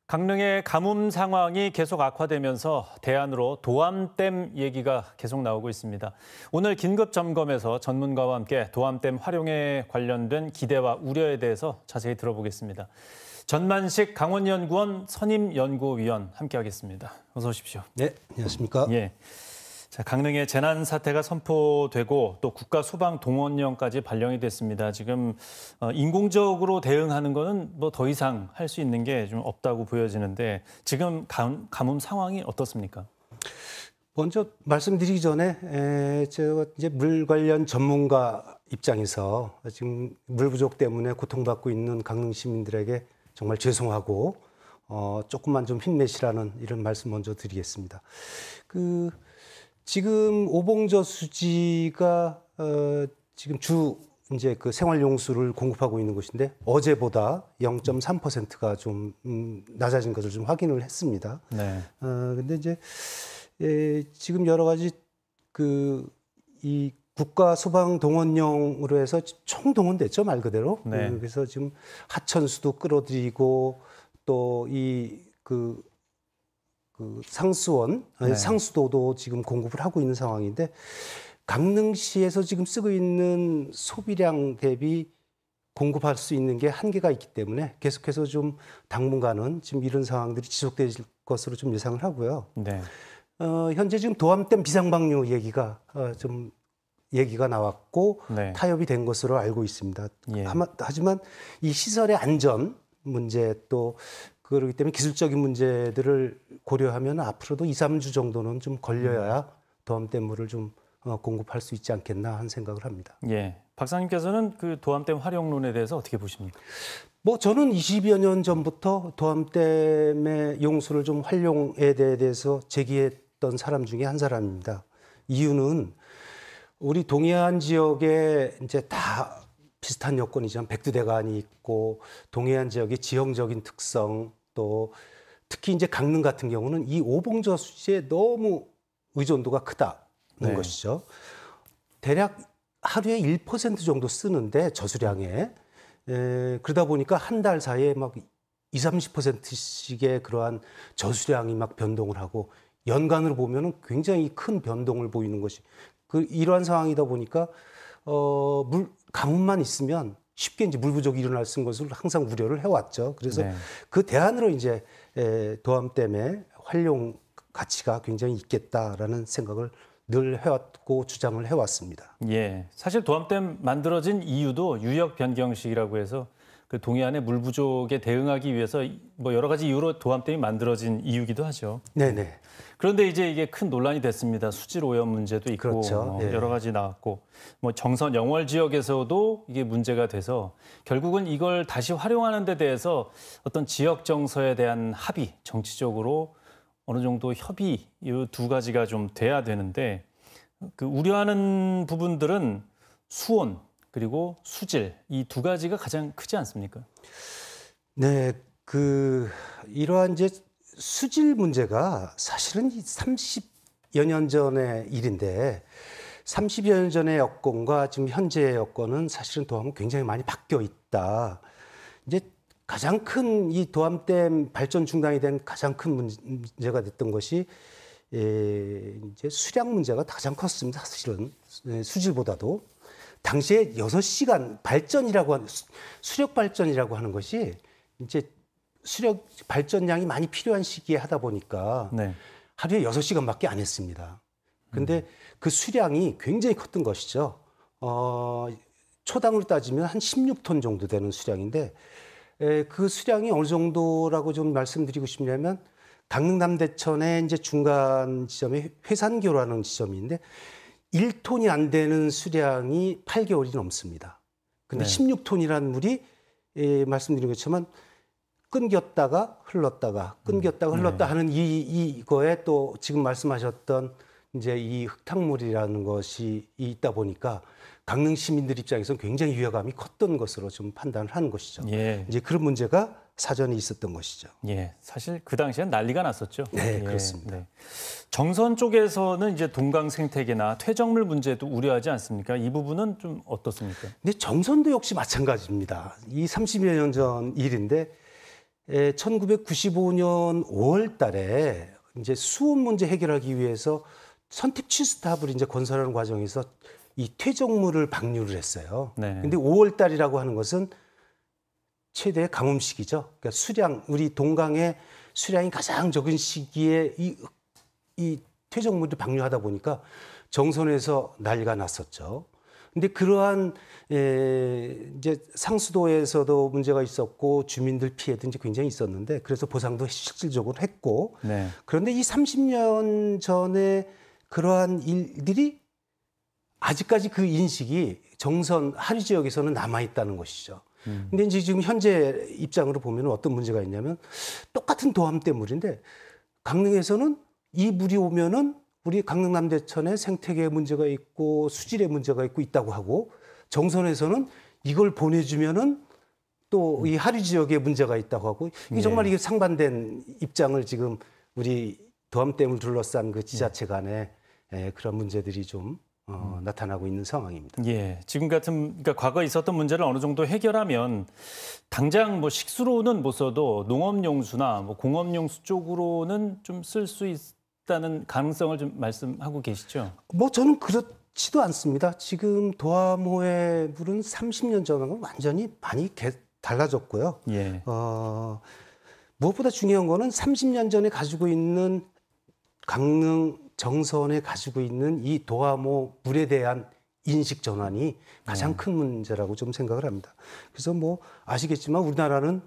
강릉의 가뭄 상황이 계속 악화되면서 대안으로 도암댐 얘기가 계속 나오고 있습니다. 오늘 긴급 점검에서 전문가와 함께 도암댐 활용에 관련된 기대와 우려에 대해서 자세히 들어보겠습니다. 전만식 강원연구원 선임연구위원 함께하겠습니다. 어서 오십시오. 네, 안녕하십니까? 예. 자, 강릉에 재난 사태가 선포되고 또 국가소방동원령까지 발령이 됐습니다. 지금 인공적으로 대응하는 거는 뭐 더 이상 할 수 있는 게 좀 없다고 보여지는데 지금 가뭄 상황이 어떻습니까? 먼저 말씀드리기 전에 제가 이제 물 관련 전문가 입장에서 지금 물 부족 때문에 고통받고 있는 강릉 시민들에게 정말 죄송하고 조금만 좀 힘내시라는 이런 말씀 먼저 드리겠습니다. 지금 오봉저 수지가 지금 이제 그 생활용수를 공급하고 있는 곳인데 어제보다 0.3%가 좀 낮아진 것을 좀 확인을 했습니다. 네. 근데 이제 지금 여러 가지 이 국가소방동원령으로 해서 총동원됐죠, 말 그대로. 네. 그래서 지금 하천수도 끌어들이고 또 상수원, 네. 상수도도 지금 공급을 하고 있는 상황인데 강릉시에서 지금 쓰고 있는 소비량 대비 공급할 수 있는 게 한계가 있기 때문에 계속해서 좀 당분간은 지금 이런 상황들이 지속될 것으로 좀 예상을 하고요. 네. 현재 지금 도암댐 비상방류 얘기가 나왔고 네. 타협이 된 것으로 알고 있습니다. 예. 하지만 이 시설의 안전 문제 또 그렇기 때문에 기술적인 문제들을 고려하면 앞으로도 2, 3주 정도는 좀 걸려야 도암댐 물을 좀 공급할 수 있지 않겠나 하는 생각을 합니다. 예. 박사님께서는 그 도암댐 활용론에 대해서 어떻게 보십니까? 저는 20여 년 전부터 도암댐의 용수를 좀 활용에 대해서 제기했던 사람 중에 한 사람입니다. 이유는 우리 동해안 지역에 이제 다 비슷한 여건이지만 백두대간이 있고 동해안 지역의 지형적인 특성 또 특히 이제 강릉 같은 경우는 이 오봉저 수지에 너무 의존도가 크다는 네. 것이죠. 대략 하루에 1% 정도 쓰는데 저수량에 그러다 보니까 한 달 사이에 막 20, 30%씩의 그러한 저수량이 막 변동을 하고 연간으로 보면은 굉장히 큰 변동을 보이는 것이 이러한 상황이다 보니까 가뭄만 있으면 쉽게 이제 물 부족이 일어날 수 있는 것을 항상 우려를 해왔죠. 그래서 네. 그 대안으로 이제 도암댐의 활용 가치가 굉장히 있겠다라는 생각을 늘 해왔고 주장을 해왔습니다. 예. 사실 도암댐 만들어진 이유도 유역 변경식이라고 해서 그 동해안의 물 부족에 대응하기 위해서 뭐 여러 가지 이유로 도암댐이 만들어진 이유기도 하죠. 네네. 그런데 이제 이게 큰 논란이 됐습니다. 수질 오염 문제도 있고 그렇죠. 예. 여러 가지 나왔고 뭐 정선 영월 지역에서도 이게 문제가 돼서 결국은 이걸 다시 활용하는 데 대해서 어떤 지역 정서에 대한 합의, 정치적으로 어느 정도 협의 이 두 가지가 좀 돼야 되는데 그 우려하는 부분들은 수온 그리고 수질 이 두 가지가 가장 크지 않습니까? 네, 이러한 이제 수질 문제가 사실은 30여 년 전의 일인데 30여 년 전의 여건과 지금 현재의 여건은 사실은 도암은 굉장히 많이 바뀌어 있다. 이제 가장 큰 이 도암댐 발전 중단이 된 가장 큰 문제가 됐던 것이 이제 수량 문제가 가장 컸습니다. 사실은 수질보다도 당시에 6시간 발전이라고 하는 수력 발전이라고 하는 것이 이제 수력 발전량이 많이 필요한 시기에 하다 보니까 네. 하루에 6시간밖에 안 했습니다. 근데 그 수량이 굉장히 컸던 것이죠. 초당으로 따지면 한 16톤 정도 되는 수량인데 그 수량이 어느 정도라고 좀 말씀드리고 싶냐면 강릉 남대천의 이제 중간 지점에 회산교라는 지점인데 1톤이 안 되는 수량이 8개월이 넘습니다. 근데 네. 16톤이라는 물이 말씀드린 것처럼 끊겼다가 흘렀다가 끊겼다가 흘렀다 하는 이거에 또 지금 말씀하셨던 이제 이 흙탕물이라는 것이 있다 보니까 강릉 시민들 입장에서는 굉장히 위화감이 컸던 것으로 좀 판단을 하는 것이죠. 예. 이제 그런 문제가 사전에 있었던 것이죠. 예, 사실 그 당시엔 난리가 났었죠. 네, 예, 그렇습니다. 네. 정선 쪽에서는 이제 동강 생태계나 퇴적물 문제도 우려하지 않습니까? 이 부분은 좀 어떻습니까? 근데 정선도 역시 마찬가지입니다. 이 30여 년 전 일인데 1995년 5월 달에 이제 수온 문제 해결하기 위해서 선택 취수탑을 이제 건설하는 과정에서 이 퇴적물을 방류를 했어요. 네. 근데 5월 달이라고 하는 것은 최대 가뭄 시기죠. 그러니까 수량, 우리 동강의 수량이 가장 적은 시기에 이 퇴적물을 방류하다 보니까 정선에서 난리가 났었죠. 근데 그러한 이제 상수도에서도 문제가 있었고 주민들 피해도 이제 굉장히 있었는데 그래서 보상도 실질적으로 했고 네. 그런데 이 30년 전에 그러한 일들이 아직까지 그 인식이 정선 하류 지역에서는 남아 있다는 것이죠. 근데 이제 지금 현재 입장으로 보면 어떤 문제가 있냐면 똑같은 도암댐물인데 강릉에서는 이 물이 오면은 우리 강릉 남대천에 생태계에 문제가 있고 수질에 문제가 있다고 하고 정선에서는 이걸 보내주면은 또 이 하류 지역에 문제가 있다고 하고 이게 정말 이게 상반된 입장을 지금 우리 도암댐을 둘러싼 그 지자체 간에 그런 문제들이 좀 나타나고 있는 상황입니다. 예, 지금 같은 그러니까 과거에 있었던 문제를 어느 정도 해결하면 당장 뭐 식수로는 못 써도 농업용수나 뭐 공업용수 쪽으로는 좀 쓸 수 있다는 가능성을 좀 말씀하고 계시죠? 뭐 저는 그렇지도 않습니다. 지금 도암호의 물은 30년 전하고 완전히 많이 달라졌고요. 예. 무엇보다 중요한 거는 30년 전에 가지고 있는 강릉 정선에 가지고 있는 이 도암호 물에 대한 인식 전환이 가장 큰 문제라고 좀 생각을 합니다. 그래서 뭐 아시겠지만 우리나라는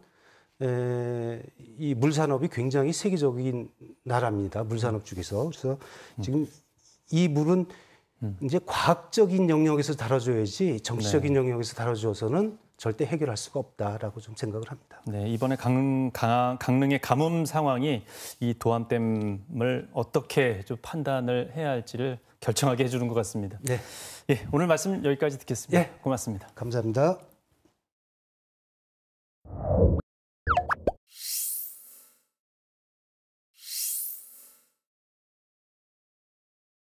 이 물산업이 굉장히 세계적인 나라입니다. 물산업 중에서. 그래서 지금 이 물은 이제 과학적인 영역에서 다뤄줘야지 정치적인 영역에서 다뤄줘서는 절대 해결할 수가 없다라고 좀 생각을 합니다. 네, 이번에 강릉의 가뭄 상황이 이 도암댐을 어떻게 좀 판단을 해야 할지를 결정하게 해주는 것 같습니다. 네, 예, 오늘 말씀 여기까지 듣겠습니다. 예. 고맙습니다. 감사합니다.